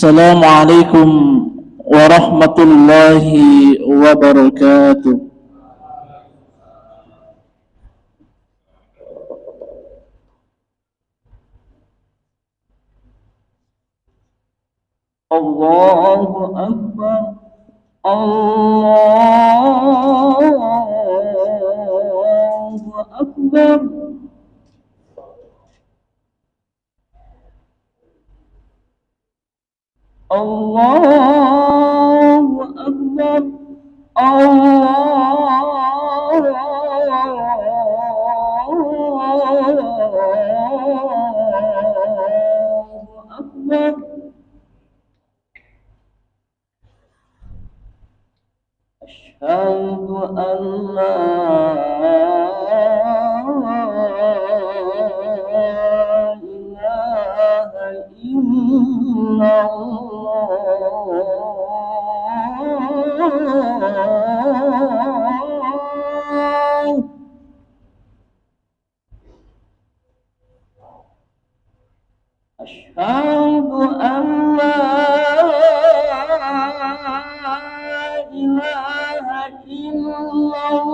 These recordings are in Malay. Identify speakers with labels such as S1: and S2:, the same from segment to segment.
S1: Assalamualaikum warahmatullahi wabarakatuh. Allahu Akbar. Allahu Akbar. Allahu Akbar. Allahu Akbar. Asyhadu an la ilaha illallah. Asyhadu an la ilaha illallah.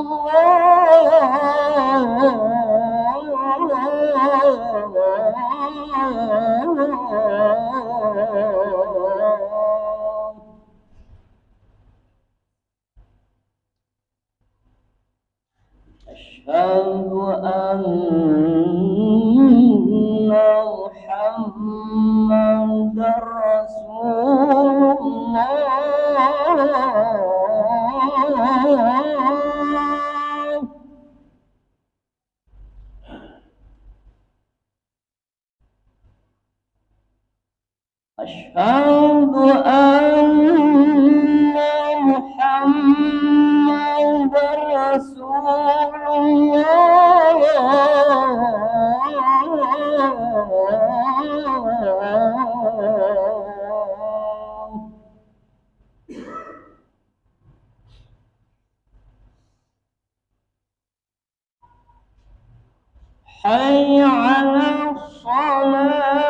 S1: Asyhadu anna Muhammadar Rasulullah. Asyhadu anna Muhammadar Rasulullah. حي على الصلاة.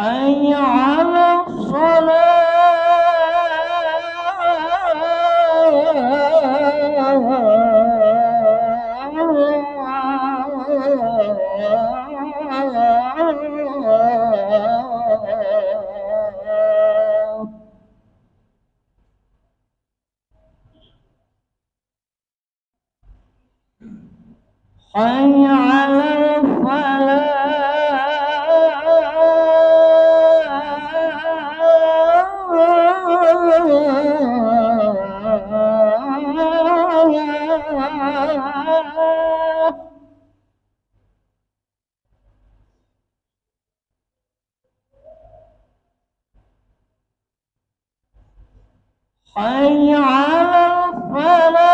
S1: حي على الصلاة. حي على الفلاح. حي على الفلاح.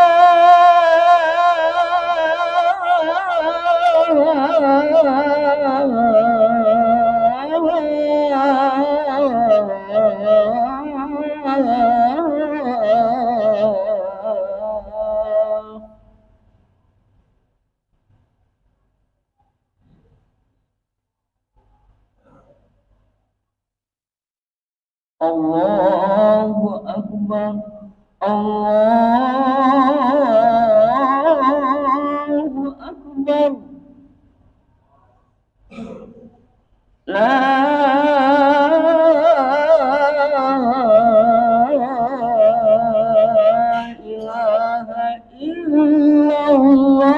S1: الله أكبر. الله أكبر. لا إله إلا الله.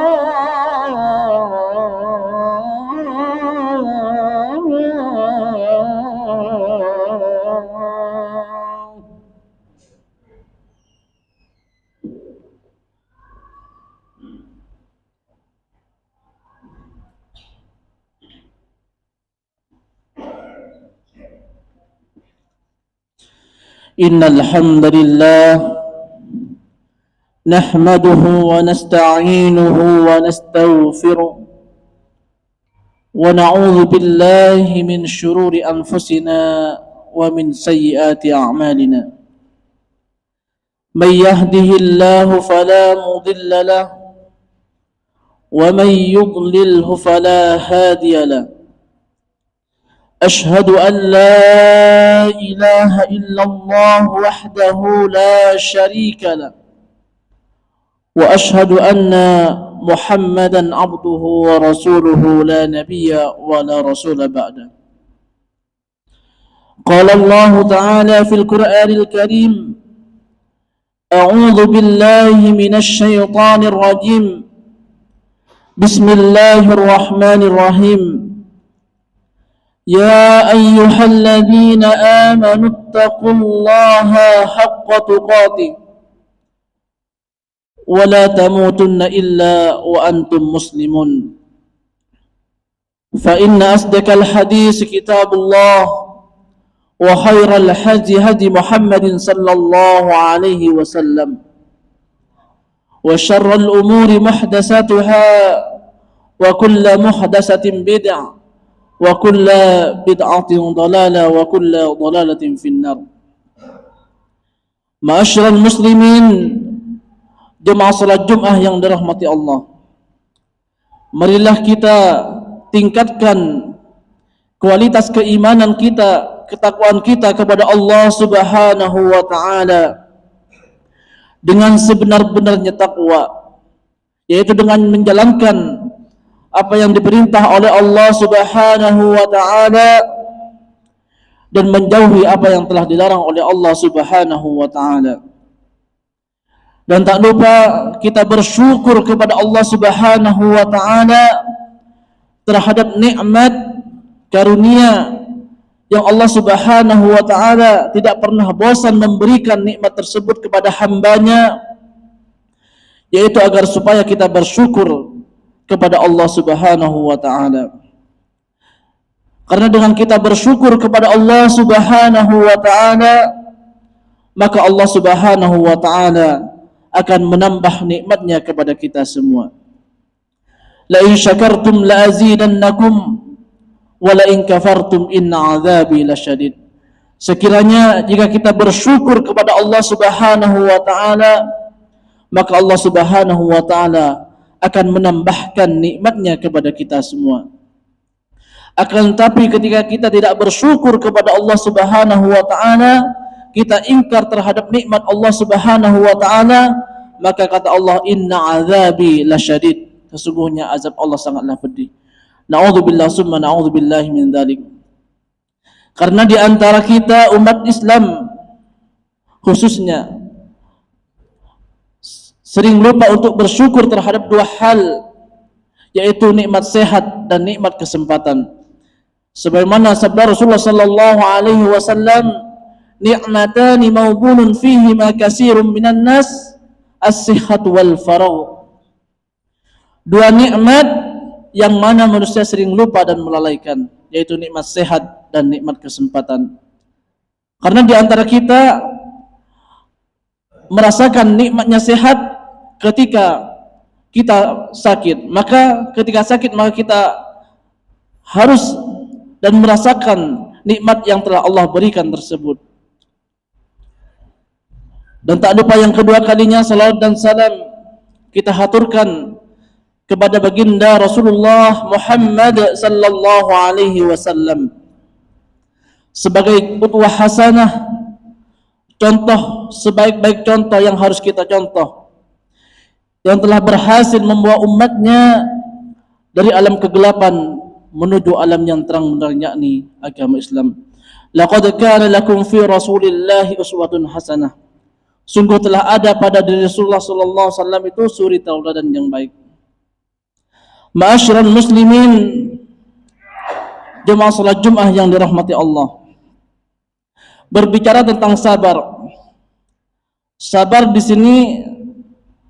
S1: إن الحمد لله نحمده ونستعينه ونستغفره ونعوذ بالله من شرور أنفسنا ومن سيئات أعمالنا من يهده الله فلا مضل له ومن يضلله فلا هادي له أشهد أن لا إله إلا الله وحده لا شريك له وأشهد أن محمدا عبده ورسوله لا نبي ولا رسول بعده قال الله تعالى في القرآن الكريم أعوذ بالله من الشيطان الرجيم بسم الله الرحمن الرحيم يا أيها الذين آمنوا اتقوا الله حق تقاته ولا تموتن إلا وأنتم مسلمون فإن أصدق الحديث كتاب الله وخير الهدي هدي محمد صلى الله عليه وسلم وشر الأمور محدثاتها وكل محدثة بدعة وكل بدعة ضلالة وكل ضلالة في النار. Ma'asyiral muslimin, jemaah salat Jumat yang dirahmati Allah, marilah kita tingkatkan kualitas keimanan kita, ketakwaan kita kepada Allah Subhanahu wa taala dengan sebenar-benarnya takwa, yaitu dengan menjalankan apa yang diperintah oleh Allah Subhanahu wa taala dan menjauhi apa yang telah dilarang oleh Allah Subhanahu wa taala. Dan tak lupa kita bersyukur kepada Allah Subhanahu wa taala terhadap nikmat karunia yang Allah Subhanahu wa taala tidak pernah bosan memberikan nikmat tersebut kepada hambanya, yaitu agar supaya kita bersyukur kepada Allah Subhanahu wa taala. Karena dengan kita bersyukur kepada Allah Subhanahu wa taala, maka Allah Subhanahu wa taala akan menambah nikmatnya kepada kita semua. La in syakartum la azidannakum wa la in kafartum inna azabi lasyadid. Sekiranya jika kita bersyukur kepada Allah Subhanahu wa taala, maka Allah Subhanahu wa taala akan menambahkan nikmatnya kepada kita semua. Akan tetapi ketika kita tidak bersyukur kepada Allah Subhanahu wa taala, kita ingkar terhadap nikmat Allah Subhanahu wa taala, maka kata Allah, inna azabi lasyadid, sesungguhnya azab Allah sangatlah pedih. Na'udzubillah summa na'udzubillahi min dzalik. Karena di antara kita umat Islam khususnya sering lupa untuk bersyukur terhadap dua hal, yaitu nikmat sehat dan nikmat kesempatan. Sebagaimana sabda Rasulullah sallallahu alaihi wasallam, ni'matani mawbunun fihi ma katsirun minan nas, as-sihhat wal faragh. Dua nikmat yang mana manusia sering lupa dan melalaikan, yaitu nikmat sehat dan nikmat kesempatan. Karena di antara kita merasakan nikmatnya sehat ketika kita sakit, maka ketika sakit maka kita harus dan merasakan nikmat yang telah Allah berikan tersebut. Dan tak lupa yang kedua kalinya salawat dan salam kita haturkan kepada baginda Rasulullah Muhammad sallallahu alaihi wasallam sebagai uswah hasanah, contoh sebaik-baik contoh yang harus kita contoh, yang telah berhasil membawa umatnya dari alam kegelapan menuju alam yang terang benderang, yakni agama Islam. Laqad kana lakum fi Rasulillahi uswatun hasanah. Sungguh telah ada pada diri Rasulullah sallallahu alaihi wasallam itu suri tauladan yang baik. Ma'asyiral muslimin, jemaah salat Jumat yang dirahmati Allah. Berbicara tentang sabar. Sabar di sini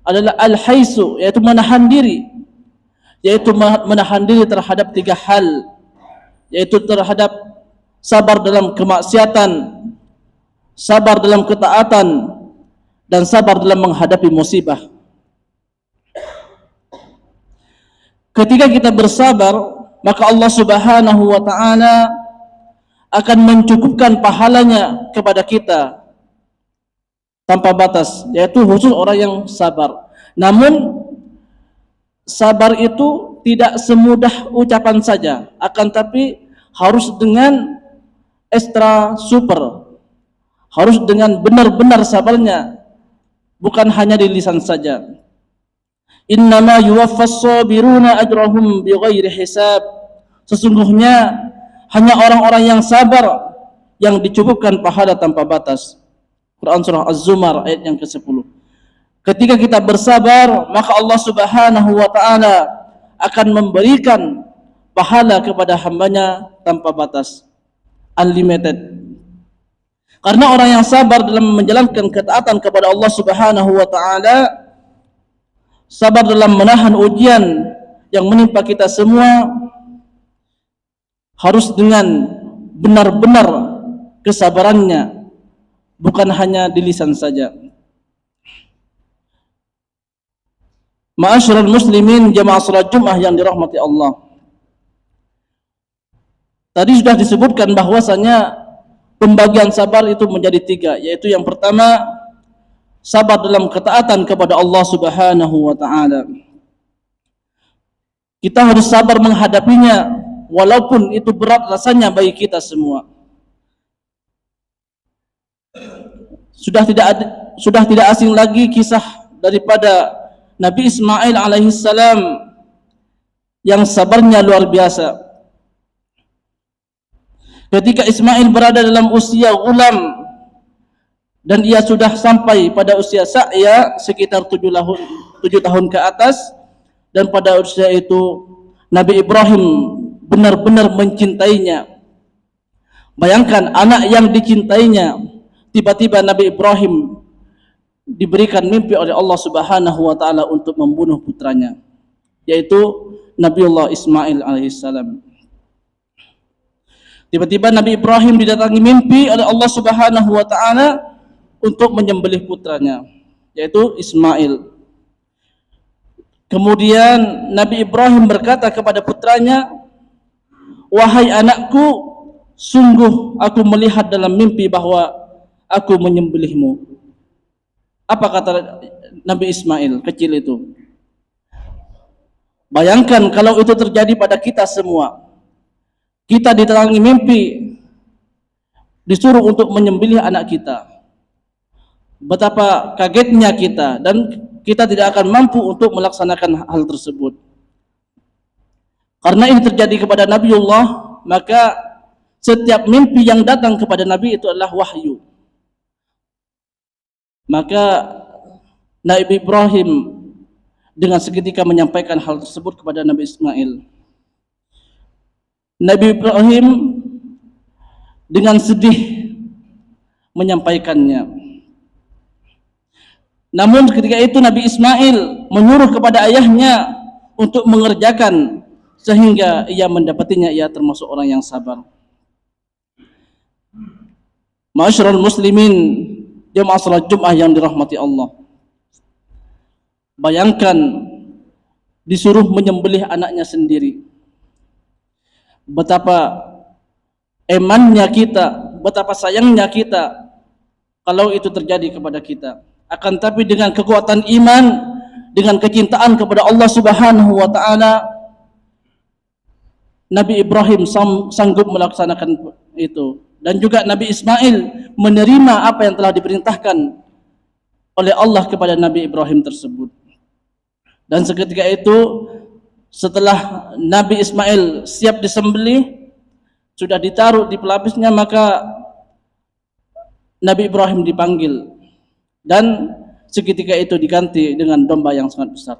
S1: adalah al-haisu, yaitu menahan diri, yaitu menahan diri terhadap tiga hal, yaitu terhadap sabar dalam kemaksiatan, sabar dalam ketaatan, dan sabar dalam menghadapi musibah. Ketika kita bersabar, maka Allah Subhanahu wa taala akan mencukupkan pahalanya kepada kita tanpa batas, yaitu khusus orang yang sabar. Namun sabar itu tidak semudah ucapan saja, akan tapi harus dengan extra super, harus dengan benar-benar sabarnya, bukan hanya di lisan saja. Innama yuwaffas sabiruna ajrahum bighairi hisab. Sesungguhnya hanya orang-orang yang sabar yang dicukupkan pahala tanpa batas. Quran surah Az-Zumar ayat yang ke-10. Ketika kita bersabar, maka Allah Subhanahu wa taala akan memberikan pahala kepada hambanya tanpa batas, unlimited. Karena orang yang sabar dalam menjalankan ketaatan kepada Allah Subhanahu wa taala, sabar dalam menahan ujian yang menimpa kita semua, harus dengan benar-benar kesabarannya, bukan hanya di lisan saja. Ma'asyiral muslimin jamaah salat Jumat yang dirahmati Allah. Tadi sudah disebutkan bahwasanya pembagian sabar itu menjadi 3, yaitu yang pertama, sabar dalam ketaatan kepada Allah Subhanahu wa taala. Kita harus sabar menghadapinya walaupun itu berat rasanya bagi kita semua. Sudah tidak asing lagi kisah daripada Nabi Ismail alaihissalam yang sabarnya luar biasa. Ketika Ismail berada dalam usia gulam dan ia sudah sampai pada usia sa'ya sekitar 7 tahun ke atas, dan pada usia itu Nabi Ibrahim benar-benar mencintainya. Bayangkan anak yang dicintainya, tiba-tiba Nabi Ibrahim diberikan mimpi oleh Allah Subhanahu wa taala untuk membunuh putranya, yaitu Nabiullah Ismail alaihissalam. Tiba-tiba Nabi Ibrahim didatangi mimpi oleh Allah Subhanahu wa taala untuk menyembelih putranya, yaitu Ismail. Kemudian Nabi Ibrahim berkata kepada putranya, "Wahai anakku, sungguh aku melihat dalam mimpi bahwa aku menyembelihmu." Apa kata Nabi Ismail kecil itu? Bayangkan kalau itu terjadi pada kita semua. Kita diterangi mimpi, disuruh untuk menyembelih anak kita. Betapa kagetnya kita, dan kita tidak akan mampu untuk melaksanakan hal tersebut. Karena ini terjadi kepada Nabiullah, maka setiap mimpi yang datang kepada Nabi itu adalah wahyu. Maka Nabi Ibrahim dengan seketika menyampaikan hal tersebut kepada Nabi Ismail. Nabi Ibrahim dengan sedih menyampaikannya. Namun ketika itu Nabi Ismail menyuruh kepada ayahnya untuk mengerjakan, sehingga ia mendapatinya, ia termasuk orang yang sabar. Ma'asyiral muslimin jamaah salat Jumat yang dirahmati Allah. Bayangkan disuruh menyembelih anaknya sendiri. Betapa emannya kita, betapa sayangnya kita kalau itu terjadi kepada kita. Akan tapi dengan kekuatan iman, dengan kecintaan kepada Allah Subhanahu wa taala, Nabi Ibrahim sanggup melaksanakan itu, dan juga Nabi Ismail menerima apa yang telah diperintahkan oleh Allah kepada Nabi Ibrahim tersebut. Dan seketika itu, setelah Nabi Ismail siap disembelih, sudah ditaruh di pelapisnya, maka Nabi Ibrahim dipanggil, dan seketika itu diganti dengan domba yang sangat besar.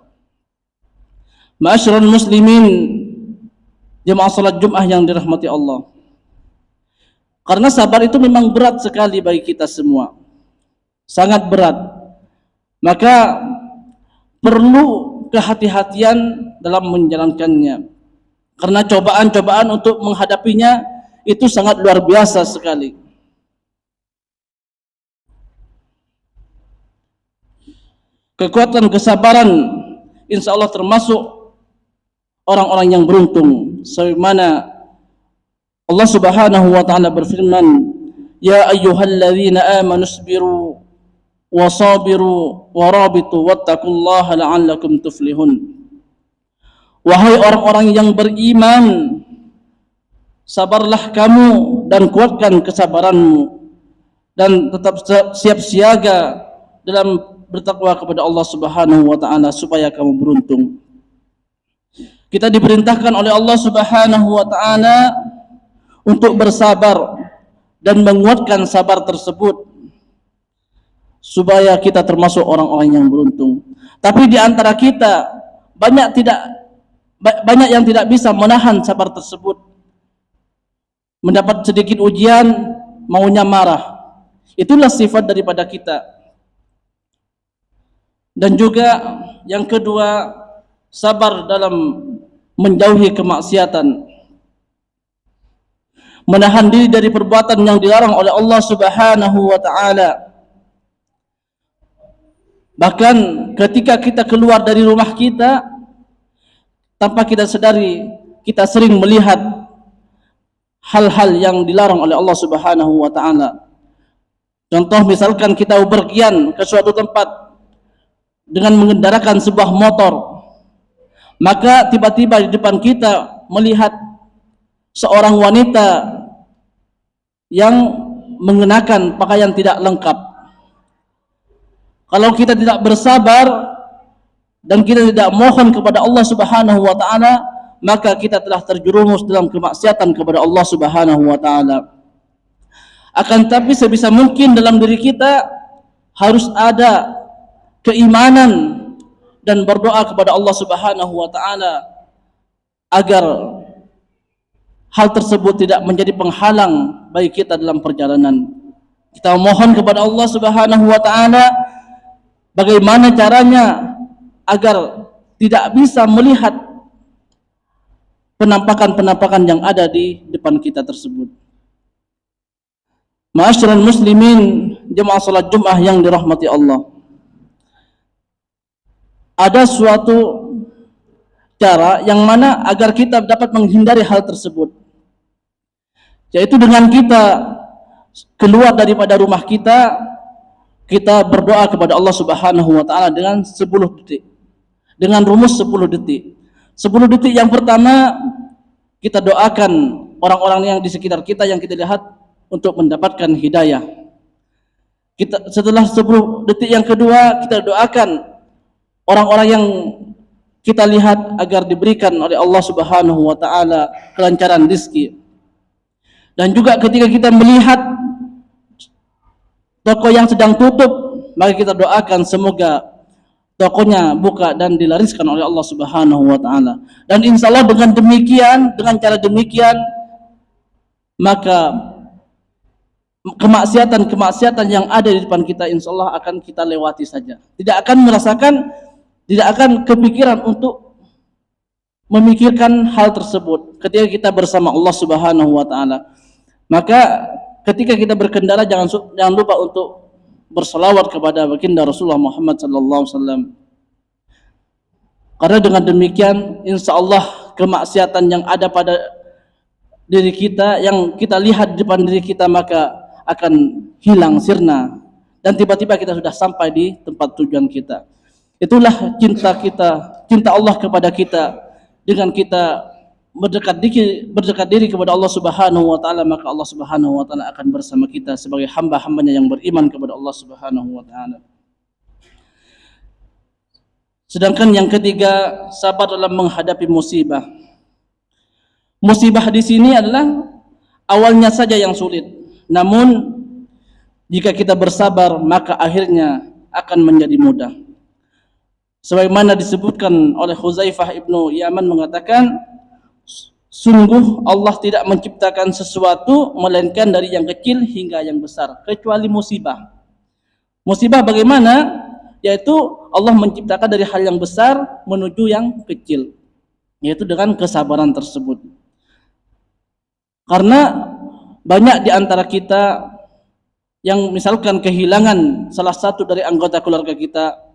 S1: Ma'asyiral muslimin jemaah salat Jumat yang dirahmati Allah. Karena sabar itu memang berat sekali bagi kita semua, sangat berat. Maka perlu kehati-hatian dalam menjalankannya, karena cobaan-cobaan untuk menghadapinya itu sangat luar biasa sekali. kekuatan kesabaran, insya Allah termasuk orang-orang yang beruntung. Sebagaimana Allah Subhanahu wa taala berfirman, "Ya ayyuhalladzina amanu isbiru wasabiru warabitu wattaqullaha la'allakum tuflihun." Wahai orang-orang yang beriman, sabarlah kamu dan kuatkan kesabaranmu dan tetap siap siaga dalam bertakwa kepada Allah Subhanahu wa taala supaya kamu beruntung. Kita diperintahkan oleh Allah Subhanahu wa taala untuk bersabar dan menguatkan sabar tersebut supaya kita termasuk orang-orang yang beruntung. Tapi di antara kita banyak yang tidak bisa menahan sabar tersebut. Mendapat sedikit ujian maunya marah. Itulah sifat daripada kita. Dan juga yang kedua, sabar dalam menjauhi kemaksiatan. Menahan diri dari perbuatan yang dilarang oleh Allah Subhanahu wa taala. Bahkan ketika kita keluar dari rumah kita, tanpa kita sadari, kita sering melihat hal-hal yang dilarang oleh Allah Subhanahu wa taala. Contoh misalkan kita bepergian ke suatu tempat dengan mengendarakan sebuah motor, maka tiba-tiba di depan kita melihat seorang wanita yang mengenakan pakaian tidak lengkap. Kalau kita tidak bersabar dan kita tidak mohon kepada Allah Subhanahu wa taala, maka kita telah terjerumus dalam kemaksiatan kepada Allah Subhanahu wa taala. Akan tapi sebisa mungkin dalam diri kita harus ada keimanan dan berdoa kepada Allah Subhanahu wa taala agar hal tersebut tidak menjadi penghalang bagi kita dalam perjalanan. Kita mohon kepada Allah Subhanahu wa taala bagaimana caranya agar tidak bisa melihat penampakan-penampakan yang ada di depan kita tersebut. Ma'asyiral muslimin, jemaah salat Jumat yang dirahmati Allah. Ada suatu cara yang mana agar kita dapat menghindari hal tersebut, yaitu dengan kita keluar daripada rumah kita, kita berdoa kepada Allah Subhanahu wa taala dengan 10 detik. Dengan rumus 10 detik. 10 detik yang pertama kita doakan orang-orang yang di sekitar kita yang kita lihat untuk mendapatkan hidayah. Setelah 10 detik yang kedua kita doakan orang-orang yang kita lihat agar diberikan oleh Allah Subhanahu wa taala kelancaran rezeki. Dan juga ketika kita melihat toko yang sedang tutup, maka kita doakan semoga tokonya buka dan dilariskan oleh Allah Subhanahu wa taala. Dan insya Allah dengan cara demikian, maka kemaksiatan yang ada di depan kita insya Allah akan kita lewati saja. Tidak akan kepikiran untuk memikirkan hal tersebut ketika kita bersama Allah Subhanahu wa taala. Maka ketika kita berkendara jangan lupa untuk berselawat kepada baginda Rasulullah Muhammad sallallahu alaihi wasallam. Karena dengan demikian insya Allah kemaksiatan yang ada pada diri kita, yang kita lihat di depan diri kita, maka akan hilang sirna dan tiba-tiba kita sudah sampai di tempat tujuan kita. Itulah cinta Allah kepada kita. Dengan kita berdekat diri kepada Allah Subhanahu wa taala, maka Allah Subhanahu wa taala akan bersama kita sebagai hamba-hambanya yang beriman kepada Allah Subhanahu wa taala. Sedangkan yang ketiga, sabar dalam menghadapi musibah. Musibah di sini adalah awalnya saja yang sulit. Namun jika kita bersabar, maka akhirnya akan menjadi mudah. Sebagaimana disebutkan oleh Huzaifah ibnu Yaman mengatakan, sungguh Allah tidak menciptakan sesuatu melainkan dari yang kecil hingga yang besar, kecuali musibah. Musibah bagaimana? Yaitu Allah menciptakan dari hal yang besar menuju yang kecil, yaitu dengan kesabaran tersebut. Karena banyak di antara kita yang misalkan kehilangan salah satu dari anggota keluarga kita,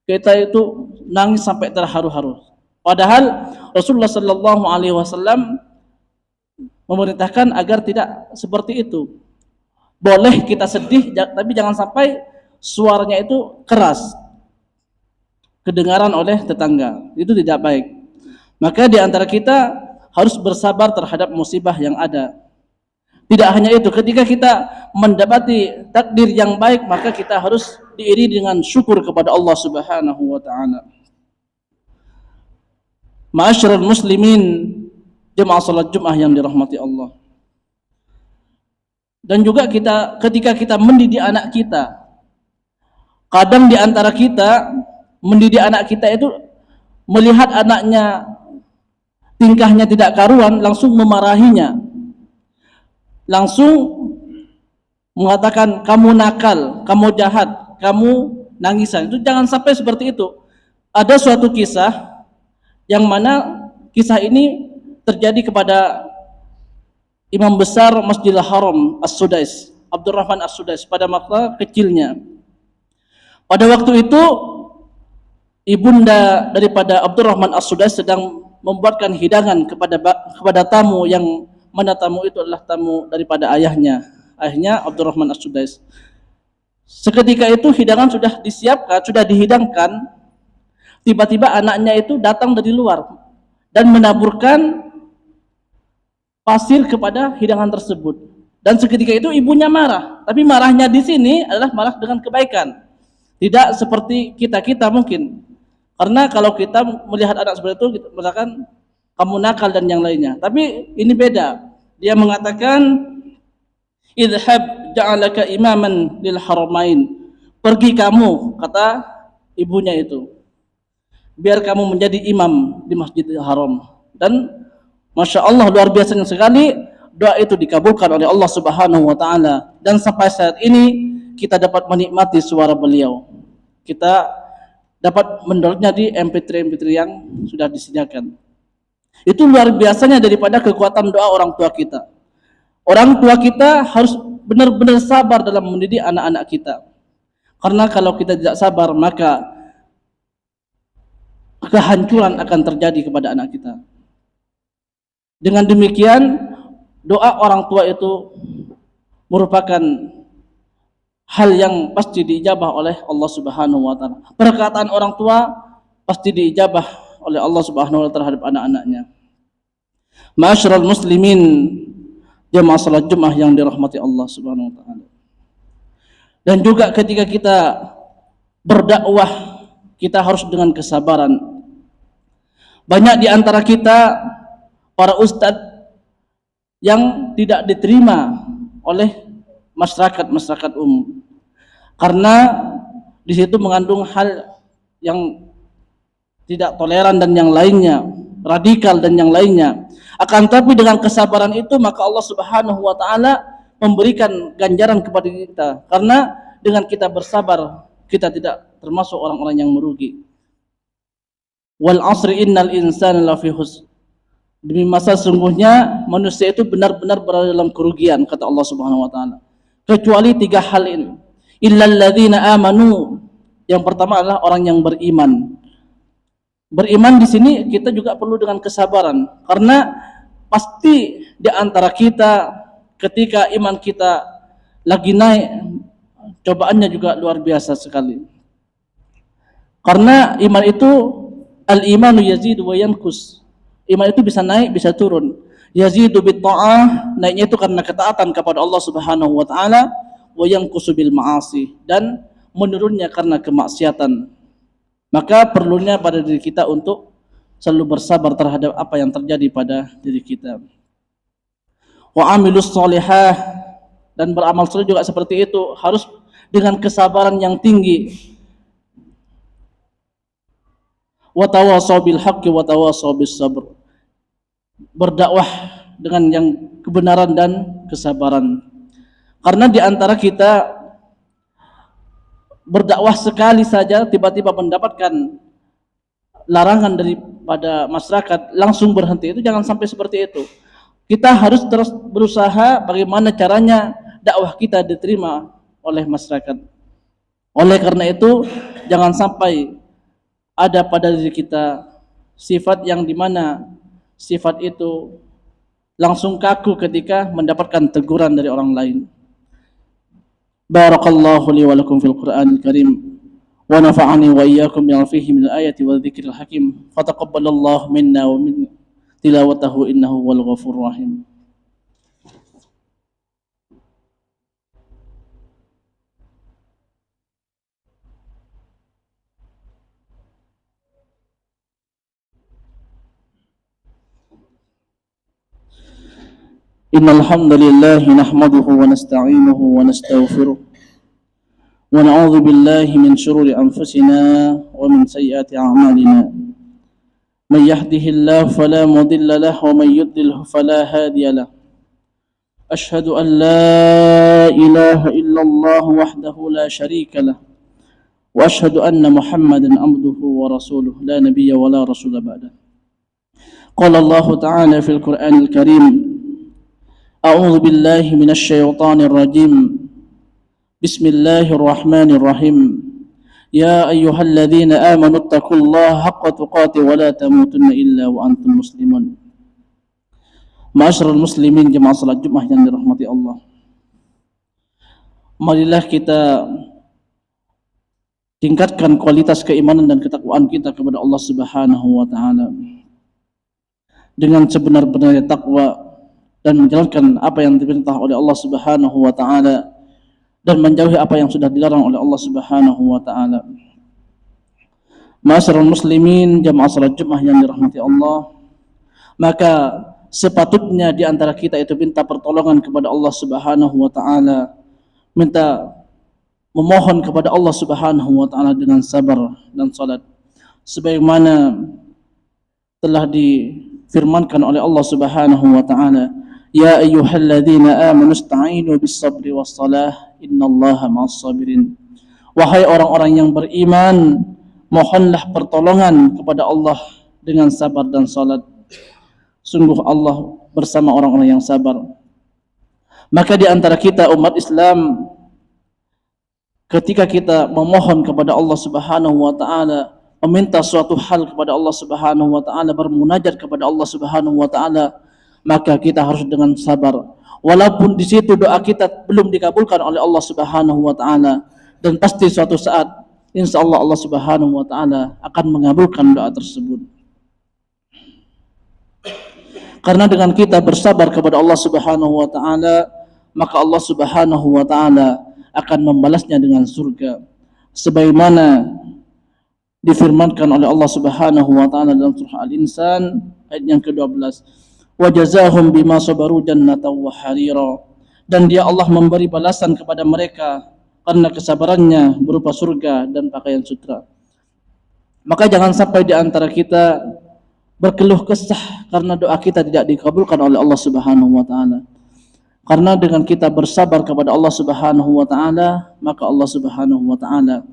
S1: kita itu nangis sampai terharu-haru. Padahal Rasulullah Sallallahu Alaihi Wasallam memerintahkan agar tidak seperti itu. Boleh kita sedih, tapi jangan sampai suaranya itu keras, kedengaran oleh tetangga. Itu tidak baik. Maka di antara kita harus bersabar terhadap musibah yang ada. Tidak hanya itu, ketika kita mendapati takdir yang baik, maka kita harus diiringi dengan syukur kepada Allah Subhanahu wa taala. Ma'asyiral muslimin, jemaah salat Jumat yang dirahmati Allah. Dan juga ketika kita mendidik anak kita, kadang di antara kita mendidik anak kita itu melihat anaknya tingkahnya tidak karuan, langsung memarahinya, langsung mengatakan kamu nakal, kamu jahat, kamu nangisan. Itu jangan sampai seperti itu. Ada suatu kisah yang mana kisah ini terjadi kepada Imam besar Masjidil Haram As-Sudais, Abdurrahman As-Sudais, pada masa kecilnya. Pada waktu itu ibunda daripada Abdurrahman As-Sudais sedang membuatkan hidangan kepada tamu, yang mana tamu itu adalah tamu daripada ayahnya Abdurrahman As-Sudais. Seketika itu hidangan sudah disiapkan, sudah dihidangkan. Tiba-tiba anaknya itu datang dari luar dan menaburkan pasir kepada hidangan tersebut. Dan seketika itu ibunya marah, tapi marahnya di sini adalah marah dengan kebaikan. Tidak seperti kita mungkin. Karena kalau kita melihat anak seperti itu, kita mengatakan kamu nakal dan yang lainnya. Tapi ini beda. Dia mengatakan, idhab ja'alaka imaman lil haramain. Pergi kamu, kata ibunya itu, biar kamu menjadi imam di Masjidil Haram. Dan Masya Allah, luar biasanya sekali doa itu dikabulkan oleh Allah Subhanahu wa taala, dan sampai saat ini kita dapat menikmati suara beliau. Kita dapat mendownloadnya di MP3 yang sudah disediakan. Itu luar biasanya daripada kekuatan doa orang tua kita. Orang tua kita harus benar-benar sabar dalam mendidik anak-anak kita. Karena kalau kita tidak sabar, maka kehancuran akan terjadi kepada anak kita. Dengan demikian, doa orang tua itu merupakan hal yang pasti diijabah oleh Allah Subhanahu wa taala. Perkataan orang tua pasti diijabah oleh Allah Subhanahu wa taala terhadap anak-anaknya. Ma'asyiral muslimin, jemaah salat Jumat yang dirahmati Allah Subhanahu wa taala. Dan juga ketika kita berdakwah, kita harus dengan kesabaran. Banyak di antara kita para ustadz yang tidak diterima oleh masyarakat umum, karena di situ mengandung hal yang tidak toleran dan yang lainnya, radikal dan yang lainnya. Akan tapi dengan kesabaran itu, maka Allah Subhanahu wa taala memberikan ganjaran kepada kita, karena dengan kita bersabar, kita tidak termasuk orang-orang yang merugi. Wal asri innal insana lafi khusr. Demi masa sungguhnya manusia itu benar-benar berada dalam kerugian, kata Allah Subhanahu wa taala. Kecuali 3 hal ini. Illal ladzina amanu. Yang pertama adalah orang yang beriman. Beriman di sini kita juga perlu dengan kesabaran, karena pasti di antara kita ketika iman kita lagi naik, cobaannya juga luar biasa sekali. Karena iman itu al-imanu yazidu wa yanqus. Iman itu bisa naik, bisa turun. Yazidu bit ta'ah, naiknya itu karena ketaatan kepada Allah Subhanahu wa taala, wa yanqusu bil ma'asi, dan menurunnya karena kemaksiatan. Maka perlunya pada diri kita untuk selalu bersabar terhadap apa yang terjadi pada diri kita. Wa amilus sholihah, dan beramal soleh juga seperti itu, harus dengan kesabaran yang tinggi. Wa tawasaw bil haqqi wa tawasaw bis sabr. Berdakwah dengan yang kebenaran dan kesabaran. Karena di antara kita berdakwah sekali saja tiba-tiba mendapatkan larangan daripada masyarakat, langsung berhenti. Itu jangan sampai seperti itu. Kita harus terus berusaha bagaimana caranya dakwah kita diterima oleh masyarakat. Oleh karena itu, jangan sampai ada pada diri kita sifat yang dimana sifat itu langsung kaku ketika mendapatkan teguran dari orang lain. Barakallahu li wa lakum fil Qur'anil Karim wa nafa'ani wa iyyakum bima fihi min al-ayati wa dzikril hakim. Fataqabbalallahu minna wa min tilawatahu innahu wal ghafurur rahim. Innal hamdalillah nahmaduhu wa nasta'inuhu wa nastaghfiruh wa na'udzu billahi min shururi anfusina wa min sayyiati a'malina. May yahdihillahu fala mudilla lahu wa may yudlilhu fala hadiya lahu. Ashhadu an la ilaha illallah wahdahu la syarika lah wa ashhadu anna Muhammadan abduhu wa rasuluh la nabiyya wa la rasula ba'da. Qala Allah ta'ala fil Qur'anil Karim A'udzu billahi minasy syaithanir rajim. Bismillahirrahmanirrahim. Ya ayyuhalladzina amanu taqullaha haqqa tuqatih wa la tamutunna illa wa antum muslimun. Ma'asyiral muslimin jemaah salat Jumat yang dirahmati Allah. Marilah kita tingkatkan kualitas keimanan dan ketakwaan kita kepada Allah Subhanahu wa taala. Dengan sebenar-benarnya takwa dan menjalankan apa yang diperintah oleh Allah Subhanahu wa taala dan menjauhi apa yang sudah dilarang oleh Allah Subhanahu wa taala. Ma'asyiral muslimin jamaah salat Jumat yang dirahmati Allah, maka sepatutnya di antara kita itu minta pertolongan kepada Allah Subhanahu wa taala, minta memohon kepada Allah Subhanahu wa taala dengan sabar dan salat sebagaimana telah difirmankan oleh Allah Subhanahu wa taala, ya ayyuhalladzina amanu ista'inu bis-sabri was-salah innallaha ma'as-sabirin. Wahai orang-orang yang beriman, mohonlah pertolongan kepada Allah dengan sabar dan salat. Sungguh Allah bersama orang-orang yang sabar. Maka di antara kita umat Islam, ketika kita memohon kepada Allah Subhanahu wa taala, meminta suatu hal kepada Allah Subhanahu wa taala, bermunajat kepada Allah Subhanahu wa taala, maka kita harus dengan sabar. Walaupun di situ doa kita belum dikabulkan oleh Allah Subhanahu wa taala, dan pasti suatu saat insyaallah Allah Subhanahu wa taala akan mengabulkan doa tersebut. Karena dengan kita bersabar kepada Allah Subhanahu wa taala, maka Allah Subhanahu wa taala akan membalasnya dengan surga. Sebagaimana difirmankan oleh Allah Subhanahu wa taala dalam surah Al-Insan ayat yang ke-12, wa jazahum bima sabaru jannatan wa harira. Dan dia Allah memberi balasan kepada mereka karena kesabarannya berupa surga dan pakaian sutra. Maka jangan sampai di antara kita berkeluh kesah karena doa kita tidak dikabulkan oleh Allah Subhanahu wa taala. Karena dengan kita bersabar kepada Allah Subhanahu wa taala, maka Allah Subhanahu wa taala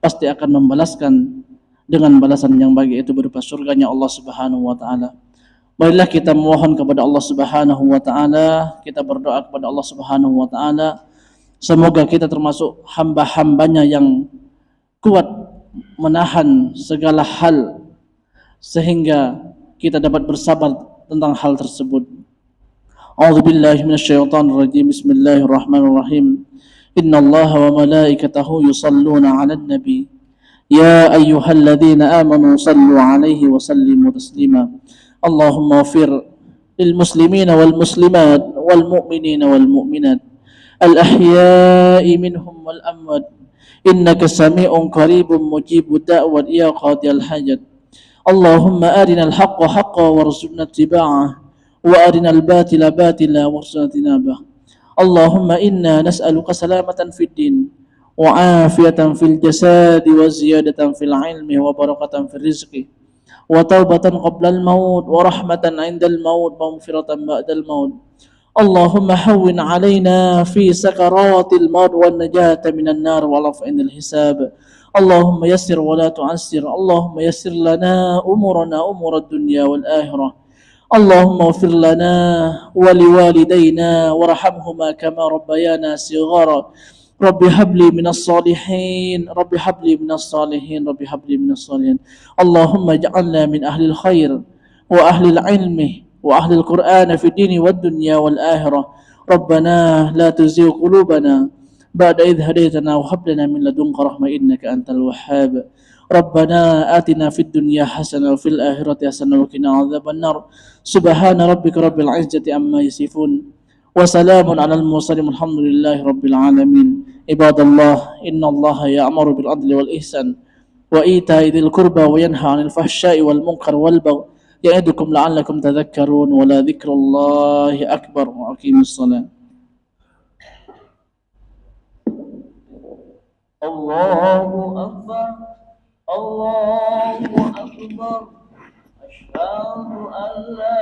S1: pasti akan membalaskan dengan balasan yang baik, itu berupa surganya Allah Subhanahu wa taala. Marilah kita mohon kepada Allah Subhanahu wa taala, kita berdoa kepada Allah Subhanahu wa taala, semoga kita termasuk hamba-hambanya yang kuat menahan segala hal sehingga kita dapat bersabar tentang hal tersebut. A'udzubillahi minasyaitonir rajim. Bismillahirrahmanirrahim. Innallaha wa malaikatahu yusalluna 'alan nabi. Ya ayyuhalladzina amanu sallu 'alaihi wa sallimu taslima. Allahumma ighfir lil muslimina wal muslimat wal mu'minina wal mu'minat al ahya'i minhum wal amwat innaka sami'un qaribun mujibud da'wat ya qadiyal hajat. Allahumma arinal haqqa haqqan warzuqna ittiba'ah wa arinal batila batila warzuqna tinabah. Allahumma inna nas'aluka salamatan fid din wa afiyatan fil jasadi wa ziyadatan fil ilmi wa barakatan fil rizqi wa taubatan qabla al-maut wa rahmatan 'inda al-maut wa maghfiratan ba'da al-maut. Allahumma hawwin 'alaina fi sakaratil maut wan najata minan nar wa laf'inil hisab. Allahumma yassir wa la tu'assir. Allahumma yassir lana umurana umurad dunya wal akhirah. Allahumma ighfir lana wa liwalidayna warhamhuma kama rabbayana shighara. Rabbi habli minas salihin, Rabbi habli minas salihin, Rabbi habli minas salihin. Allahumma ja'alna min ahlil khair wa ahlil ilmi wa ahlil qur'ana fi dini wad dunya wal akhirah. Rabbana la tuzigh qulubana ba'da idh hadaytana wa hab lana min ladunka rahmah innaka antal wahhab. Rabbana atina fid dunya hasanah wa fil akhirati hasanah wa qina adzaban nar. Subhana rabbika rabbil izzati amma yasifun. وسلام على المرسلين الحمد لله رب العالمين عباد الله إن الله يأمر بالعدل والإحسان وإيتاء ذي القربى وينهى عن الفحشاء والمنكر والبغي يعظكم لعلكم تذكرون ولذكر الله أكبر وأقيموا الصلاة الله أكبر الله أكبر أشهد أن لا